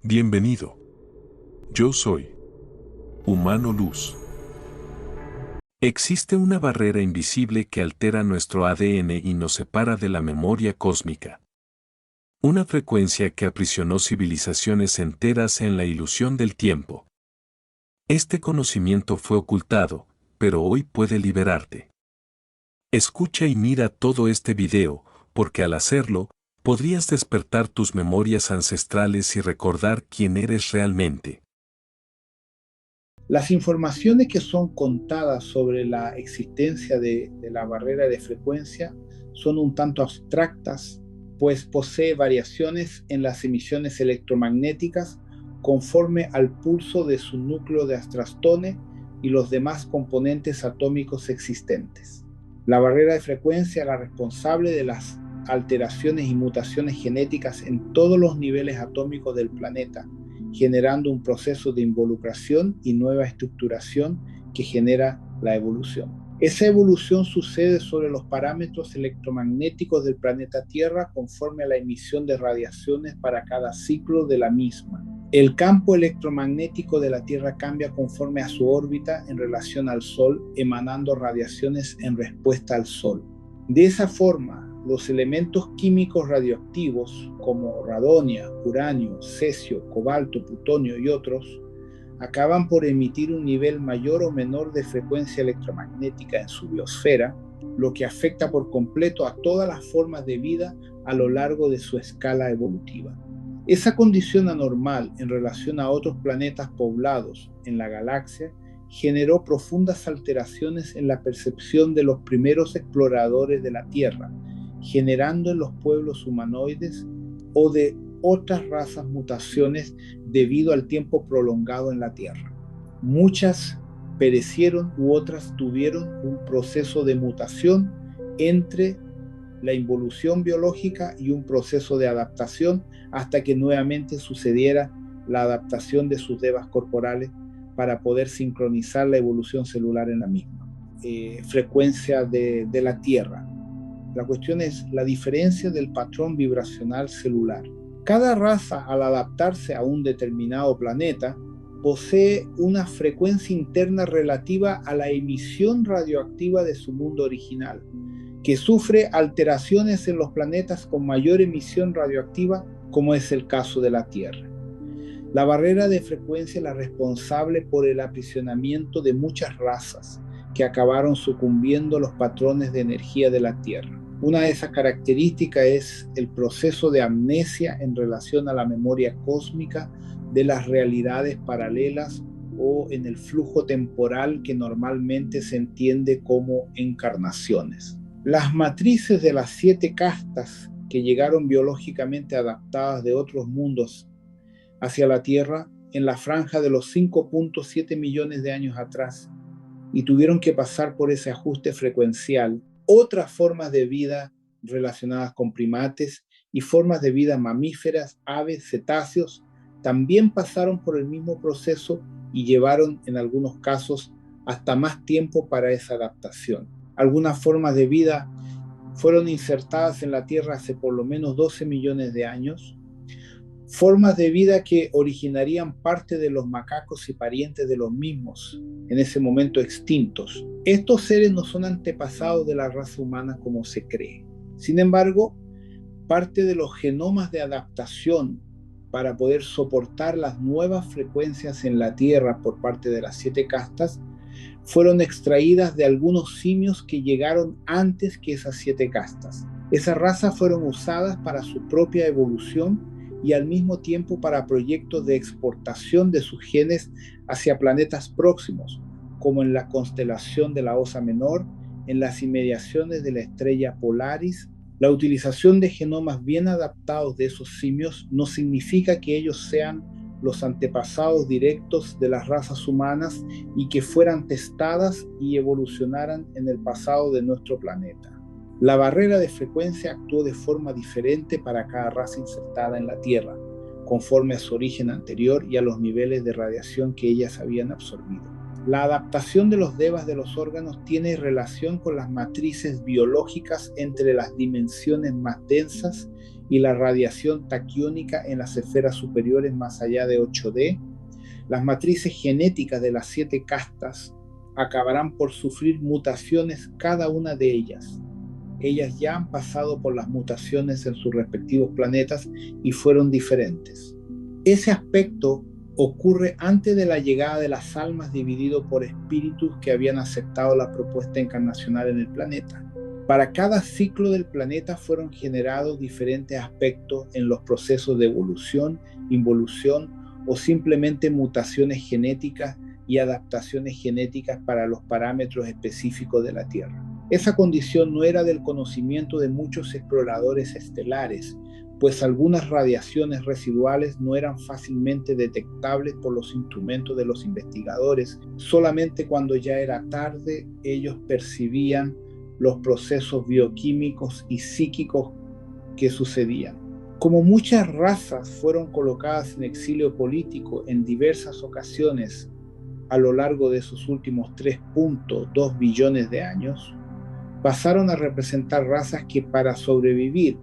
Bienvenido. Yo soy Humano Luz. Existe una barrera invisible que altera nuestro ADN y nos separa de la memoria cósmica. Una frecuencia que aprisionó civilizaciones enteras en la ilusión del tiempo. Este conocimiento fue ocultado, pero hoy puede liberarte. Escucha y mira todo este video, porque al hacerlo, podrías despertar tus memorias ancestrales y recordar quién eres realmente. Las informaciones que son contadas sobre la existencia de la barrera de frecuencia son un tanto abstractas, pues posee variaciones en las emisiones electromagnéticas conforme al pulso de su núcleo de astrastone y los demás componentes atómicos existentes. La barrera de frecuencia es la responsable de las alteraciones y mutaciones genéticas en todos los niveles atómicos del planeta, generando un proceso de involucración y nueva estructuración que genera la evolución. Esa evolución sucede sobre los parámetros electromagnéticos del planeta Tierra conforme a la emisión de radiaciones para cada ciclo de la misma. El campo electromagnético de la Tierra cambia conforme a su órbita en relación al Sol, emanando radiaciones en respuesta al Sol. De esa forma, los elementos químicos radioactivos como radonio, uranio, cesio, cobalto, plutonio y otros acaban por emitir un nivel mayor o menor de frecuencia electromagnética en su biosfera, lo que afecta por completo a todas las formas de vida a lo largo de su escala evolutiva. Esa condición anormal en relación a otros planetas poblados en la galaxia generó profundas alteraciones en la percepción de los primeros exploradores de la Tierra, generando en los pueblos humanoides o de otras razas mutaciones debido al tiempo prolongado en la Tierra. Muchas perecieron u otras tuvieron un proceso de mutación entre la involución biológica y un proceso de adaptación hasta que nuevamente sucediera la adaptación de sus devas corporales para poder sincronizar la evolución celular en la misma. Frecuencia de la Tierra. La cuestión es la diferencia del patrón vibracional celular. Cada raza, al adaptarse a un determinado planeta, posee una frecuencia interna relativa a la emisión radioactiva de su mundo original, que sufre alteraciones en los planetas con mayor emisión radioactiva, como es el caso de la Tierra. La barrera de frecuencia es la responsable por el aprisionamiento de muchas razas que acabaron sucumbiendo a los patrones de energía de la Tierra. Una de esas características es el proceso de amnesia en relación a la memoria cósmica de las realidades paralelas o en el flujo temporal que normalmente se entiende como encarnaciones. Las matrices de las 7 castas que llegaron biológicamente adaptadas de otros mundos hacia la Tierra en la franja de los 5.7 millones de años atrás y tuvieron que pasar por ese ajuste frecuencial. Otras formas de vida relacionadas con primates y formas de vida mamíferas, aves, cetáceos, también pasaron por el mismo proceso y llevaron en algunos casos hasta más tiempo para esa adaptación. Algunas formas de vida fueron insertadas en la Tierra hace por lo menos 12 millones de años, formas de vida que originarían parte de los macacos y parientes de los mismos, en ese momento extintos. Estos seres no son antepasados de la raza humana como se cree. Sin embargo, parte de los genomas de adaptación para poder soportar las nuevas frecuencias en la Tierra por parte de las 7 castas fueron extraídas de algunos simios que llegaron antes que esas 7 castas. Esas razas fueron usadas para su propia evolución y al mismo tiempo para proyectos de exportación de sus genes hacia planetas próximos, como en la constelación de la Osa Menor, en las inmediaciones de la estrella Polaris. La utilización de genomas bien adaptados de esos simios no significa que ellos sean los antepasados directos de las razas humanas y que fueran testadas y evolucionaran en el pasado de nuestro planeta. La barrera de frecuencia actuó de forma diferente para cada raza insertada en la Tierra, conforme a su origen anterior y a los niveles de radiación que ellas habían absorbido. La adaptación de los devas de los órganos tiene relación con las matrices biológicas entre las dimensiones más densas y la radiación taquiónica en las esferas superiores más allá de 8D. Las matrices genéticas de las 7 castas acabarán por sufrir mutaciones cada una de ellas. Ellas ya han pasado por las mutaciones en sus respectivos planetas y fueron diferentes. Ese aspecto ocurre antes de la llegada de las almas dividido por espíritus que habían aceptado la propuesta encarnacional en el planeta. Para cada ciclo del planeta fueron generados diferentes aspectos en los procesos de evolución, involución o simplemente mutaciones genéticas y adaptaciones genéticas para los parámetros específicos de la Tierra. Esa condición no era del conocimiento de muchos exploradores estelares, pues algunas radiaciones residuales no eran fácilmente detectables por los instrumentos de los investigadores. Solamente cuando ya era tarde, ellos percibían los procesos bioquímicos y psíquicos que sucedían. Como muchas razas fueron colocadas en exilio político en diversas ocasiones a lo largo de sus últimos 3.2 billones de años, pasaron a representar razas que para sobrevivir,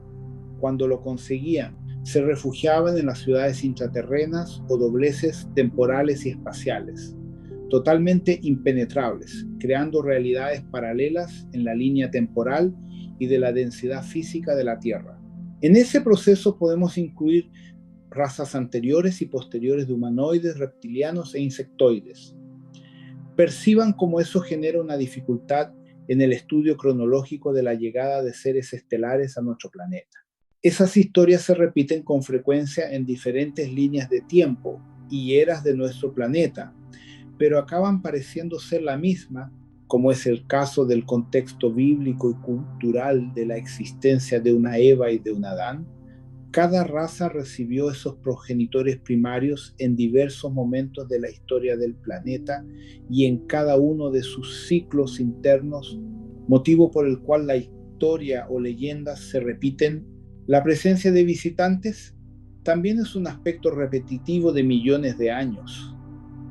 cuando lo conseguían, se refugiaban en las ciudades intraterrenas o dobleces temporales y espaciales, totalmente impenetrables, creando realidades paralelas en la línea temporal y de la densidad física de la Tierra. En ese proceso podemos incluir razas anteriores y posteriores de humanoides, reptilianos e insectoides. Perciban cómo eso genera una dificultad en el estudio cronológico de la llegada de seres estelares a nuestro planeta. Esas historias se repiten con frecuencia en diferentes líneas de tiempo y eras de nuestro planeta, pero acaban pareciendo ser la misma, como es el caso del contexto bíblico y cultural de la existencia de una Eva y de un Adán. Cada raza recibió esos progenitores primarios en diversos momentos de la historia del planeta y en cada uno de sus ciclos internos, motivo por el cual la historia o leyendas se repiten. La presencia de visitantes también es un aspecto repetitivo de millones de años,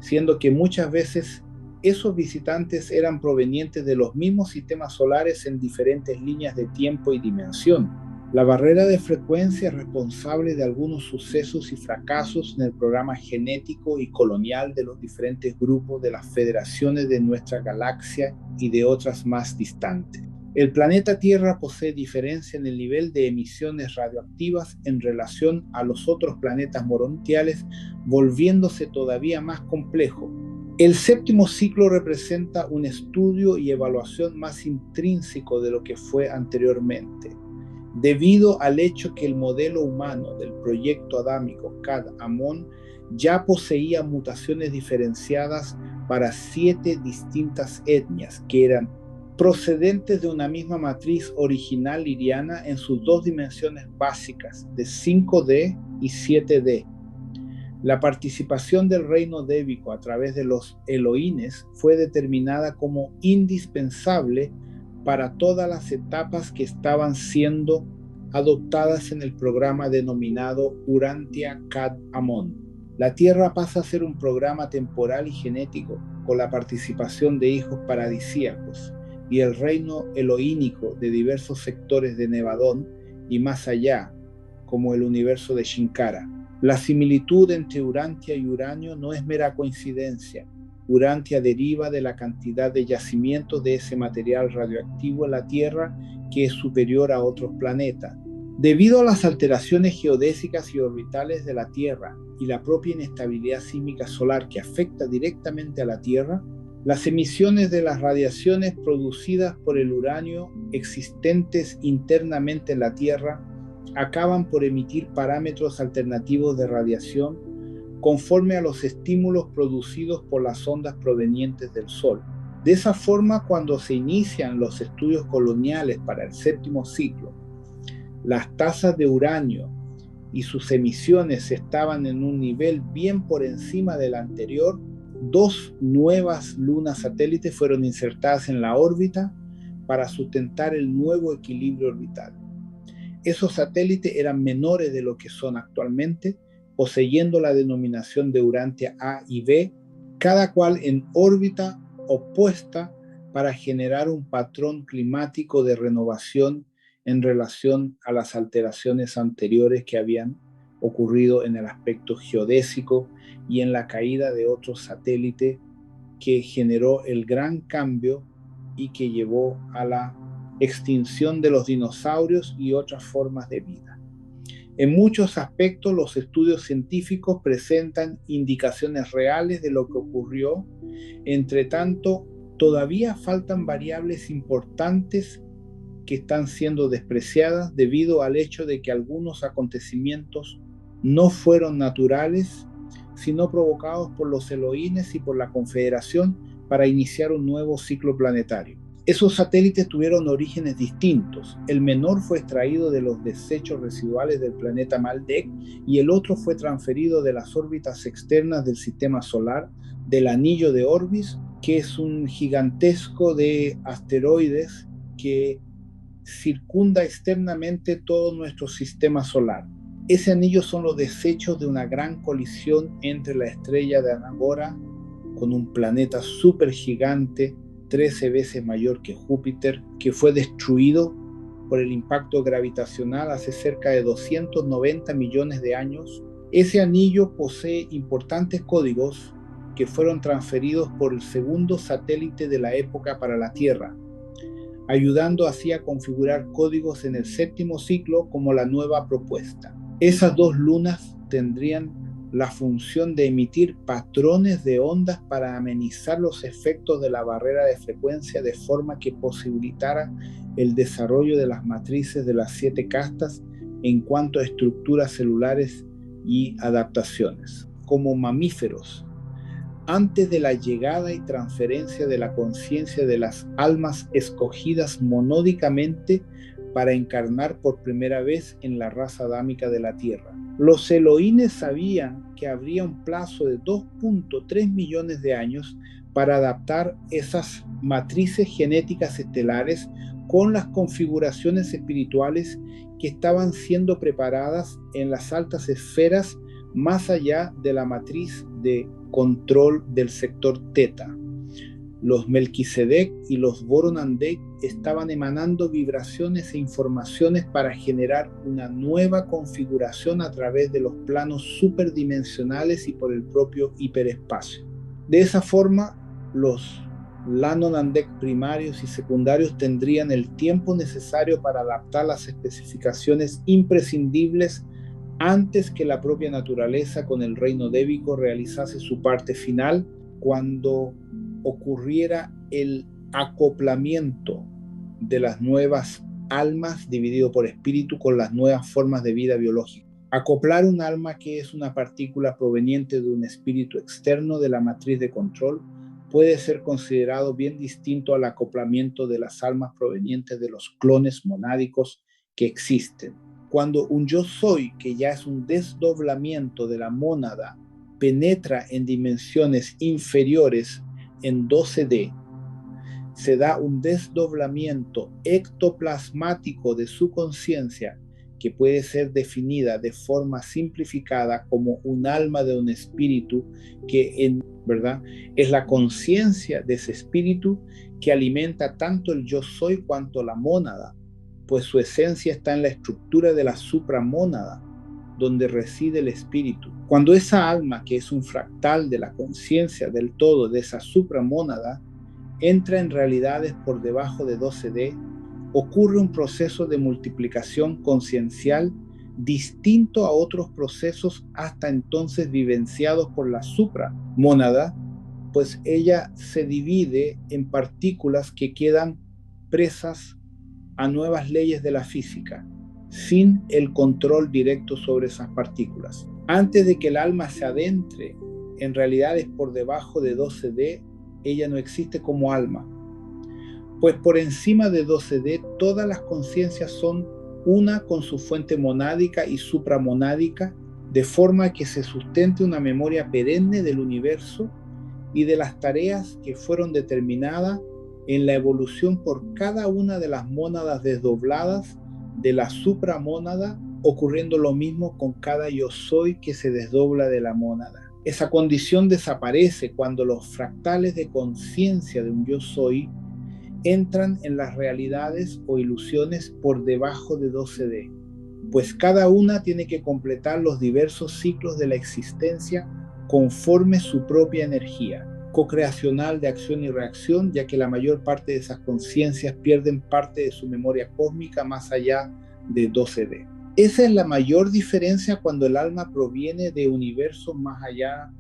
siendo que muchas veces esos visitantes eran provenientes de los mismos sistemas solares en diferentes líneas de tiempo y dimensión. La barrera de frecuencia es responsable de algunos sucesos y fracasos en el programa genético y colonial de los diferentes grupos de las federaciones de nuestra galaxia y de otras más distantes. El planeta Tierra posee diferencia en el nivel de emisiones radioactivas en relación a los otros planetas morontiales, volviéndose todavía más complejo. El séptimo ciclo representa un estudio y evaluación más intrínseco de lo que fue anteriormente, debido al hecho que el modelo humano del proyecto adámico Cad-Amón ya poseía mutaciones diferenciadas para 7 distintas etnias que eran procedentes de una misma matriz original liriana en sus 2 dimensiones básicas de 5D y 7D. La participación del reino débico a través de los Elohines fue determinada como indispensable para todas las etapas que estaban siendo adoptadas en el programa denominado Urantia Cad-Amón. La Tierra pasa a ser un programa temporal y genético con la participación de hijos paradisíacos y el reino elohínico de diversos sectores de Nevadón y más allá, como el universo de Shinkara. La similitud entre Urantia y Uranio no es mera coincidencia. Urantia deriva de la cantidad de yacimientos de ese material radioactivo en la Tierra que es superior a otros planetas. Debido a las alteraciones geodésicas y orbitales de la Tierra y la propia inestabilidad sísmica solar que afecta directamente a la Tierra, las emisiones de las radiaciones producidas por el uranio existentes internamente en la Tierra acaban por emitir parámetros alternativos de radiación conforme a los estímulos producidos por las ondas provenientes del Sol. De esa forma, cuando se inician los estudios coloniales para el séptimo ciclo, las tasas de uranio y sus emisiones estaban en un nivel bien por encima del anterior. 2 nuevas lunas satélites fueron insertadas en la órbita para sustentar el nuevo equilibrio orbital. Esos satélites eran menores de lo que son actualmente, poseyendo la denominación de Urantia A y B, cada cual en órbita opuesta para generar un patrón climático de renovación en relación a las alteraciones anteriores que habían ocurrido en el aspecto geodésico y en la caída de otro satélite que generó el gran cambio y que llevó a la extinción de los dinosaurios y otras formas de vida. En muchos aspectos, los estudios científicos presentan indicaciones reales de lo que ocurrió. Entre tanto, todavía faltan variables importantes que están siendo despreciadas debido al hecho de que algunos acontecimientos no fueron naturales, sino provocados por los Elohines y por la Confederación para iniciar un nuevo ciclo planetario. Esos satélites tuvieron orígenes distintos. El menor fue extraído de los desechos residuales del planeta Maldek y el otro fue transferido de las órbitas externas del sistema solar, del anillo de Orbis, que es un gigantesco de asteroides que circunda externamente todo nuestro sistema solar. Ese anillo son los desechos de una gran colisión entre la estrella de Anagora con un planeta supergigante 13 veces mayor que Júpiter, que fue destruido por el impacto gravitacional hace cerca de 290 millones de años. Ese anillo posee importantes códigos que fueron transferidos por el segundo satélite de la época para la Tierra, ayudando así a configurar códigos en el séptimo ciclo como la nueva propuesta. Esas dos lunas tendrían la función de emitir patrones de ondas para amenizar los efectos de la barrera de frecuencia de forma que posibilitara el desarrollo de las matrices de las 7 castas en cuanto a estructuras celulares y adaptaciones. Como mamíferos, antes de la llegada y transferencia de la conciencia de las almas escogidas monódicamente para encarnar por primera vez en la raza adámica de la Tierra. Los Elohines sabían que habría un plazo de 2.3 millones de años para adaptar esas matrices genéticas estelares con las configuraciones espirituales que estaban siendo preparadas en las altas esferas más allá de la matriz de control del sector Teta. Los Melquisedec y los Boronandek estaban emanando vibraciones e informaciones para generar una nueva configuración a través de los planos superdimensionales y por el propio hiperespacio. De esa forma, los Lanonandek primarios y secundarios tendrían el tiempo necesario para adaptar las especificaciones imprescindibles antes que la propia naturaleza con el reino débico realizase su parte final, cuando ocurriera el acoplamiento de las nuevas almas dividido por espíritu con las nuevas formas de vida biológica. Acoplar un alma que es una partícula proveniente de un espíritu externo de la matriz de control puede ser considerado bien distinto al acoplamiento de las almas provenientes de los clones monádicos que existen. Cuando un yo soy, que ya es un desdoblamiento de la mónada, penetra en dimensiones inferiores en 12D, se da un desdoblamiento ectoplasmático de su conciencia que puede ser definida de forma simplificada como un alma de un espíritu que en verdad es la conciencia de ese espíritu que alimenta tanto el yo soy cuanto la mónada, pues su esencia está en la estructura de la supramónada, donde reside el espíritu. Cuando esa alma, que es un fractal de la conciencia del todo de esa supramónada, entra en realidades por debajo de 12D, ocurre un proceso de multiplicación conciencial distinto a otros procesos hasta entonces vivenciados por la supramónada, pues ella se divide en partículas que quedan presas a nuevas leyes de la física, sin el control directo sobre esas partículas. Antes de que el alma se adentre en realidades por debajo de 12D, ella no existe como alma, pues por encima de 12D todas las conciencias son una con su fuente monádica y supramonádica, de forma que se sustente una memoria perenne del universo y de las tareas que fueron determinadas en la evolución por cada una de las mónadas desdobladas de la supramónada, ocurriendo lo mismo con cada yo soy que se desdobla de la mónada. Esa condición desaparece cuando los fractales de conciencia de un yo soy entran en las realidades o ilusiones por debajo de 12D, pues cada una tiene que completar los diversos ciclos de la existencia conforme su propia energía co-creacional de acción y reacción, ya que la mayor parte de esas conciencias pierden parte de su memoria cósmica más allá de 12D. Esa es la mayor diferencia cuando el alma proviene de universos más allá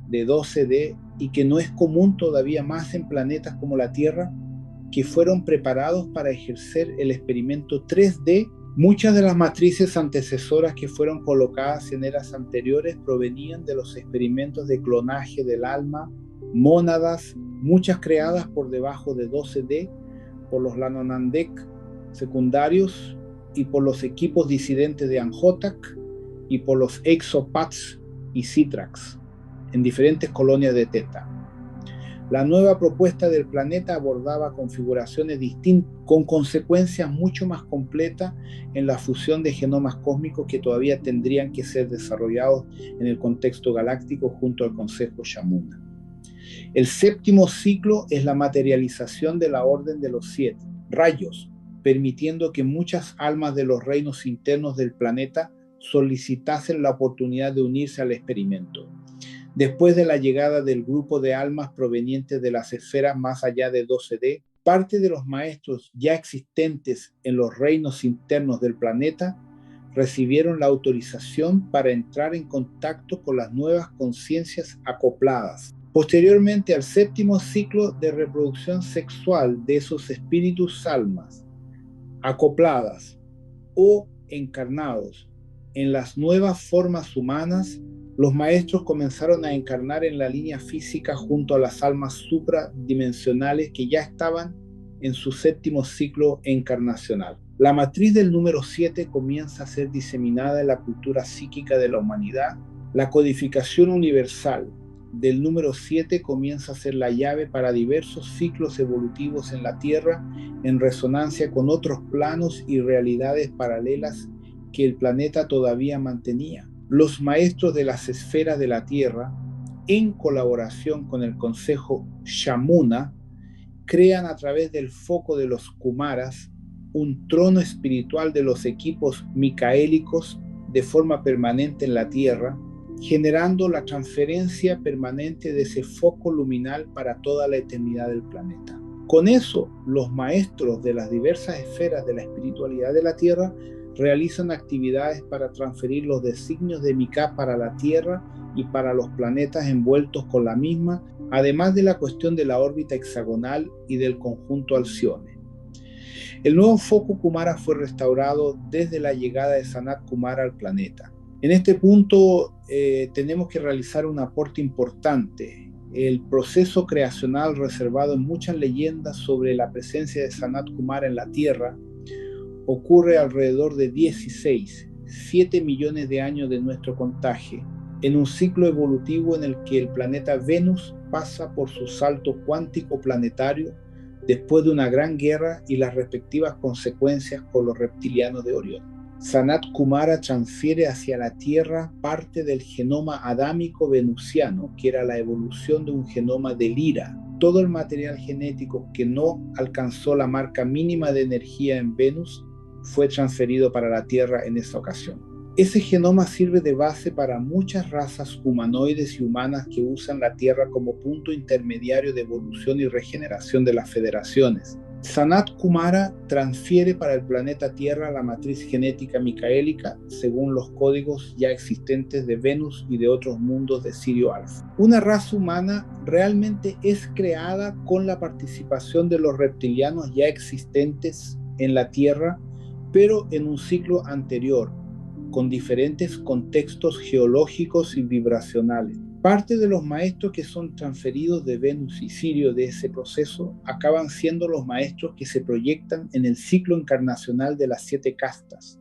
de 12D y que no es común todavía más en planetas como la Tierra, que fueron preparados para ejercer el experimento 3D. Muchas de las matrices antecesoras que fueron colocadas en eras anteriores provenían de los experimentos de clonaje del alma, mónadas, muchas creadas por debajo de 12D, por los Lanonandek secundarios y por los equipos disidentes de Anjotak y por los Exopats y Citrax en diferentes colonias de Teta. La nueva propuesta del planeta abordaba configuraciones distintas con consecuencias mucho más completas en la fusión de genomas cósmicos que todavía tendrían que ser desarrollados en el contexto galáctico junto al Consejo Shamuna. El séptimo ciclo es la materialización de la Orden de los 7 rayos, permitiendo que muchas almas de los reinos internos del planeta solicitasen la oportunidad de unirse al experimento. Después de la llegada del grupo de almas provenientes de las esferas más allá de 12D, parte de los maestros ya existentes en los reinos internos del planeta recibieron la autorización para entrar en contacto con las nuevas conciencias acopladas. Posteriormente al séptimo ciclo de reproducción sexual de esos espíritus almas acopladas o encarnados en las nuevas formas humanas, los maestros comenzaron a encarnar en la línea física junto a las almas supradimensionales que ya estaban en su séptimo ciclo encarnacional. La matriz del número 7 comienza a ser diseminada en la cultura psíquica de la humanidad. La codificación universal del número 7 comienza a ser la llave para diversos ciclos evolutivos en la Tierra en resonancia con otros planos y realidades paralelas que el planeta todavía mantenía. Los maestros de las esferas de la Tierra, en colaboración con el Consejo Shamuna, crean a través del foco de los Kumaras un trono espiritual de los equipos micaélicos de forma permanente en la Tierra, generando la transferencia permanente de ese foco luminal para toda la eternidad del planeta. Con eso, los maestros de las diversas esferas de la espiritualidad de la Tierra realizan actividades para transferir los designios de Mika para la Tierra y para los planetas envueltos con la misma, además de la cuestión de la órbita hexagonal y del conjunto Alcione. El nuevo foco Kumara fue restaurado desde la llegada de Sanat Kumara al planeta. En este punto tenemos que realizar un aporte importante. El proceso creacional reservado en muchas leyendas sobre la presencia de Sanat Kumara en la Tierra ocurre alrededor de 7 millones de años de nuestro contagio, en un ciclo evolutivo en el que el planeta Venus pasa por su salto cuántico planetario después de una gran guerra y las respectivas consecuencias con los reptilianos de Orión. Sanat Kumara transfiere hacia la Tierra parte del genoma adámico venusiano, que era la evolución de un genoma de Lira. Todo el material genético que no alcanzó la marca mínima de energía en Venus fue transferido para la Tierra en esta ocasión. Ese genoma sirve de base para muchas razas humanoides y humanas que usan la Tierra como punto intermediario de evolución y regeneración de las federaciones. Sanat Kumara transfiere para el planeta Tierra la matriz genética micaélica según los códigos ya existentes de Venus y de otros mundos de Sirio Alpha. Una raza humana realmente es creada con la participación de los reptilianos ya existentes en la Tierra, pero en un ciclo anterior, con diferentes contextos geológicos y vibracionales. Parte de los maestros que son transferidos de Venus y Sirio de ese proceso acaban siendo los maestros que se proyectan en el ciclo encarnacional de las 7 castas.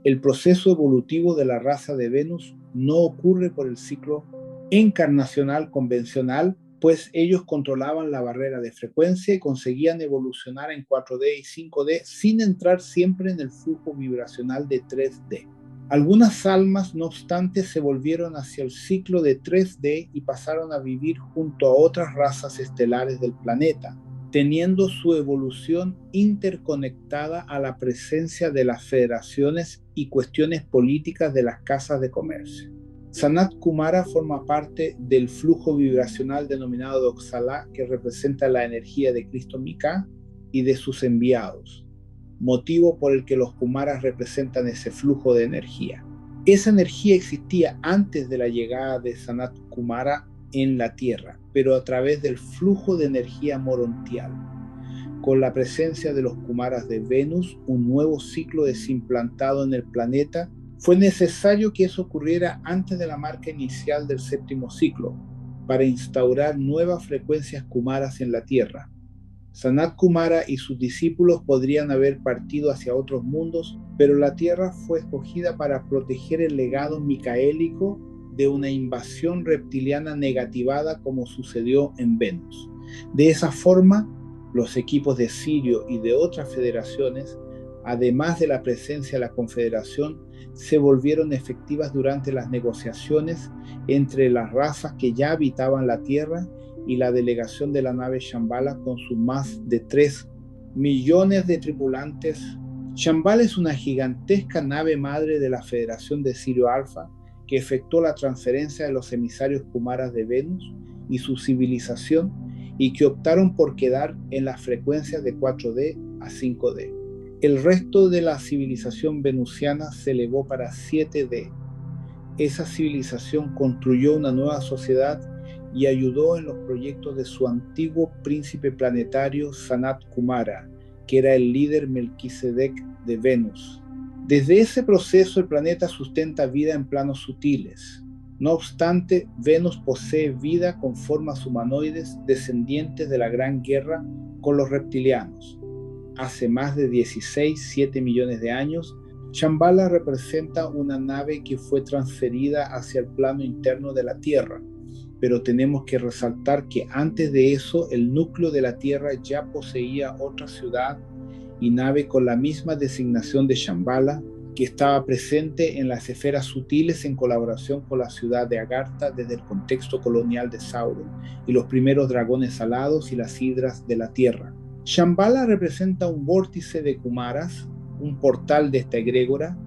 El proceso evolutivo de la raza de Venus no ocurre por el ciclo encarnacional convencional, pues ellos controlaban la barrera de frecuencia y conseguían evolucionar en 4D y 5D sin entrar siempre en el flujo vibracional de 3D. Algunas almas, no obstante, se volvieron hacia el ciclo de 3D y pasaron a vivir junto a otras razas estelares del planeta, teniendo su evolución interconectada a la presencia de las federaciones y cuestiones políticas de las casas de comercio. Sanat Kumara forma parte del flujo vibracional denominado Doxalá, que representa la energía de Cristo Mika y de sus enviados, motivo por el que los Kumaras representan ese flujo de energía. Esa energía existía antes de la llegada de Sanat Kumara en la Tierra, pero a través del flujo de energía morontial. Con la presencia de los Kumaras de Venus, un nuevo ciclo es implantado en el planeta. Fue necesario que eso ocurriera antes de la marca inicial del séptimo ciclo, para instaurar nuevas frecuencias Kumaras en la Tierra. Sanat Kumara y sus discípulos podrían haber partido hacia otros mundos, pero la Tierra fue escogida para proteger el legado micaélico de una invasión reptiliana negativada como sucedió en Venus. De esa forma, los equipos de Sirio y de otras federaciones, además de la presencia de la Confederación, se volvieron efectivas durante las negociaciones entre las razas que ya habitaban la Tierra y la delegación de la nave Shambhala con sus más de 3 millones de tripulantes. Shambhala es una gigantesca nave madre de la Federación de Sirio Alfa que efectuó la transferencia de los emisarios Kumaras de Venus y su civilización y que optaron por quedar en las frecuencias de 4D a 5D. El resto de la civilización venusiana se elevó para 7D. Esa civilización construyó una nueva sociedad y ayudó en los proyectos de su antiguo príncipe planetario Sanat Kumara, que era el líder Melquisedec de Venus. Desde ese proceso el planeta sustenta vida en planos sutiles. No obstante, Venus posee vida con formas humanoides descendientes de la Gran Guerra con los reptilianos. Hace más de 7 millones de años, Shambhala representa una nave que fue transferida hacia el plano interno de la Tierra, pero tenemos que resaltar que antes de eso el núcleo de la Tierra ya poseía otra ciudad y nave con la misma designación de Shambhala, que estaba presente en las esferas sutiles en colaboración con la ciudad de Agartha desde el contexto colonial de Sauron y los primeros dragones alados y las hidras de la Tierra. Shambhala representa un vórtice de Kumaras, un portal de esta egrégora,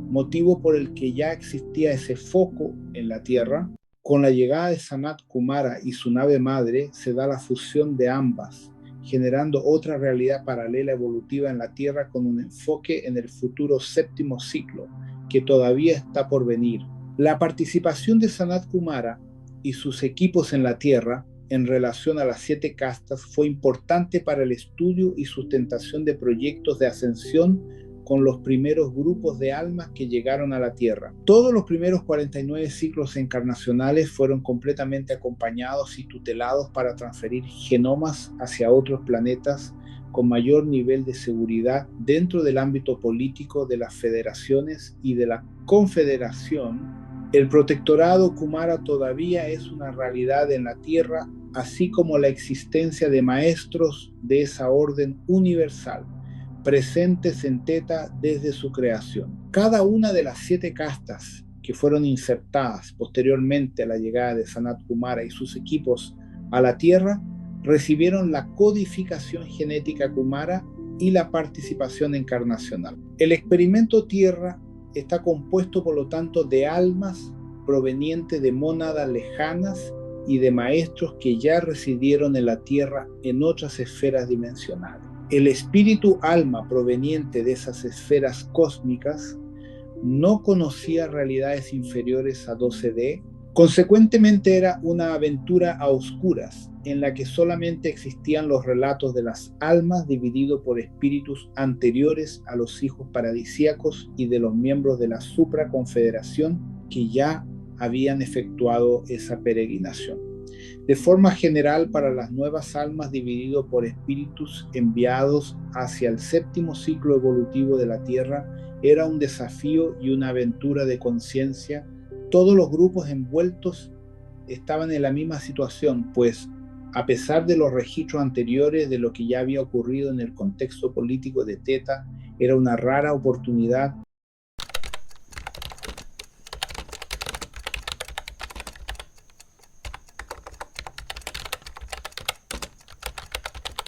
motivo por el que ya existía ese foco en la Tierra. Con la llegada de Sanat Kumara y su nave madre se da la fusión de ambas, generando otra realidad paralela evolutiva en la Tierra con un enfoque en el futuro séptimo ciclo, que todavía está por venir. La participación de Sanat Kumara y sus equipos en la Tierra en relación a las 7 castas fue importante para el estudio y sustentación de proyectos de ascensión con los primeros grupos de almas que llegaron a la Tierra. Todos los primeros 49 ciclos encarnacionales fueron completamente acompañados y tutelados para transferir genomas hacia otros planetas con mayor nivel de seguridad dentro del ámbito político de las federaciones y de la confederación. El protectorado Kumara todavía es una realidad en la Tierra, así como la existencia de maestros de esa orden universal, presentes en Teta desde su creación. Cada una de las 7 castas que fueron insertadas posteriormente a la llegada de Sanat Kumara y sus equipos a la Tierra recibieron la codificación genética Kumara y la participación encarnacional. El experimento Tierra está compuesto, por lo tanto, de almas provenientes de mónadas lejanas y de maestros que ya residieron en la Tierra en otras esferas dimensionales. El espíritu alma proveniente de esas esferas cósmicas no conocía realidades inferiores a 12D. Consecuentemente era una aventura a oscuras en la que solamente existían los relatos de las almas divididos por espíritus anteriores a los hijos paradisíacos y de los miembros de la supraconfederación que ya habían efectuado esa peregrinación. De forma general, para las nuevas almas dividido por espíritus enviados hacia el séptimo ciclo evolutivo de la Tierra, era un desafío y una aventura de conciencia. Todos los grupos envueltos estaban en la misma situación, pues a pesar de los registros anteriores de lo que ya había ocurrido en el contexto político de Teta, era una rara oportunidad